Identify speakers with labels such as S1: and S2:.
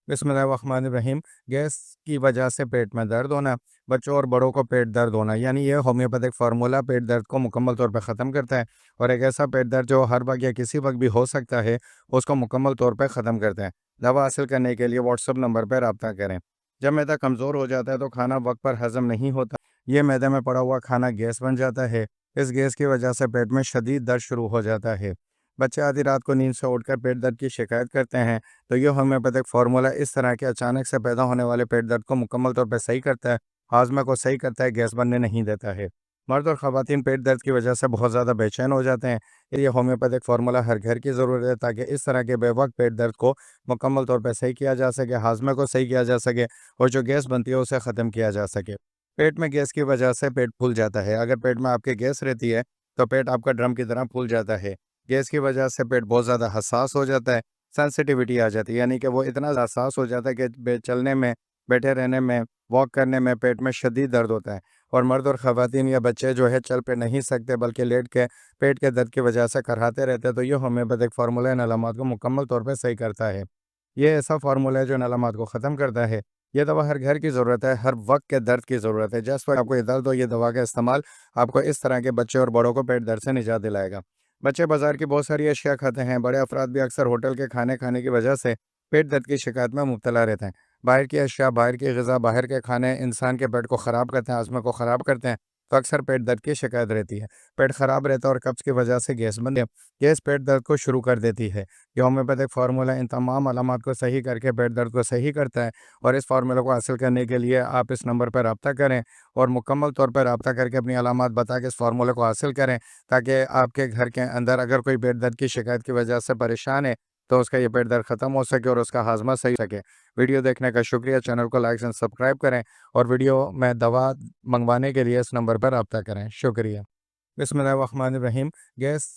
S1: بسم اللہ الرحمن الرحیم۔ گیس کی وجہ سے پیٹ میں درد ہونا، بچوں اور بڑوں کو پیٹ درد ہونا، یعنی یہ ہومیوپیتھک فارمولہ پیٹ درد کو مکمل طور پہ ختم کرتا ہے، اور ایک ایسا پیٹ درد جو ہر وقت یا کسی وقت بھی ہو سکتا ہے اس کو مکمل طور پہ ختم کرتا ہے۔ دوا حاصل کرنے کے لیے واٹس ایپ نمبر پہ رابطہ کریں۔ جب معدہ کمزور ہو جاتا ہے تو کھانا وقت پر ہضم نہیں ہوتا، یہ معدے میں پڑا ہوا کھانا گیس بن جاتا ہے۔ اس گیس کی وجہ سے پیٹ میں شدید درد شروع ہو جاتا ہے۔ بچے آدھی رات کو نیند سے اٹھ کر پیٹ درد کی شکایت کرتے ہیں، تو یہ ہومیوپیتھک فارمولہ اس طرح کے اچانک سے پیدا ہونے والے پیٹ درد کو مکمل طور پہ صحیح کرتا ہے، ہاضمہ کو صحیح کرتا ہے، گیس بننے نہیں دیتا ہے۔ مرد اور خواتین پیٹ درد کی وجہ سے بہت زیادہ بے چین ہو جاتے ہیں، یہ ہومیوپیتھک فارمولہ ہر گھر کی ضرورت ہے تاکہ اس طرح کے بے وقت پیٹ درد کو مکمل طور پہ صحیح کیا جا سکے، ہاضمہ کو صحیح کیا جا سکے، اور جو گیس بنتی ہے اسے ختم کیا جا سکے۔ پیٹ میں گیس کی وجہ سے پیٹ پھول جاتا ہے۔ اگر پیٹ میں آپ کے گیس رہتی ہے تو پیٹ آپ کا ڈرم کی طرح پھول جاتا ہے۔ گیس کی وجہ سے پیٹ بہت زیادہ حساس ہو جاتا ہے، سینسٹیوٹی آ جاتی ہے، یعنی کہ وہ اتنا حساس ہو جاتا ہے کہ چلنے میں، بیٹھے رہنے میں، واک کرنے میں پیٹ میں شدید درد ہوتا ہے، اور مرد اور خواتین یا بچے جو ہے چل پہ نہیں سکتے بلکہ لیٹ کے پیٹ کے درد کی وجہ سے کرہاتے رہتے ہیں، تو یہ ہومیوپیتھک فارمولہ ان علامات کو مکمل طور پہ صحیح کرتا ہے۔ یہ ایسا فارمولہ ہے جو ان علامات کو ختم کرتا ہے۔ یہ دوا ہر گھر کی ضرورت ہے، ہر وقت کے درد کی ضرورت ہے۔ جس وقت آپ کو یہ درد ہو، یہ دوا کا استعمال آپ کو اس طرح کے بچے اور بڑوں کو پیٹ درد سے نجات دلائے گا۔ بچے بازار کی بہت ساری اشیاء کھاتے ہیں، بڑے افراد بھی اکثر ہوٹل کے کھانے کھانے کی وجہ سے پیٹ درد کی شکایت میں مبتلا رہتے ہیں۔ باہر کی اشیاء، باہر کی غذا، باہر کے کھانے انسان کے پیٹ کو خراب کرتے ہیں، ہاضمے کو خراب کرتے ہیں، تو اکثر پیٹ درد کی شکایت رہتی ہے۔ پیٹ خراب رہتا ہے اور قبض کی وجہ سے گیس بنتی ہے۔ گیس پیٹ درد کو شروع کر دیتی ہے۔ یہ ہومیوپیتھک فارمولہ ان تمام علامات کو صحیح کر کے پیٹ درد کو صحیح کرتا ہے، اور اس فارمولہ کو حاصل کرنے کے لیے آپ اس نمبر پر رابطہ کریں، اور مکمل طور پر رابطہ کر کے اپنی علامات بتا کے اس فارمولہ کو حاصل کریں، تاکہ آپ کے گھر کے اندر اگر کوئی پیٹ درد کی شکایت کی وجہ سے پریشان ہے تو اس کا یہ پیٹ درد ختم ہو سکے اور اس کا ہاضمہ صحیح ہو سکے۔ ویڈیو دیکھنے کا شکریہ، چینل کو لائک اور سبسکرائب کریں، اور ویڈیو میں دوا منگوانے کے لیے اس نمبر پر رابطہ کریں۔ شکریہ۔ بسم اللہ الرحمن الرحیم۔ گیس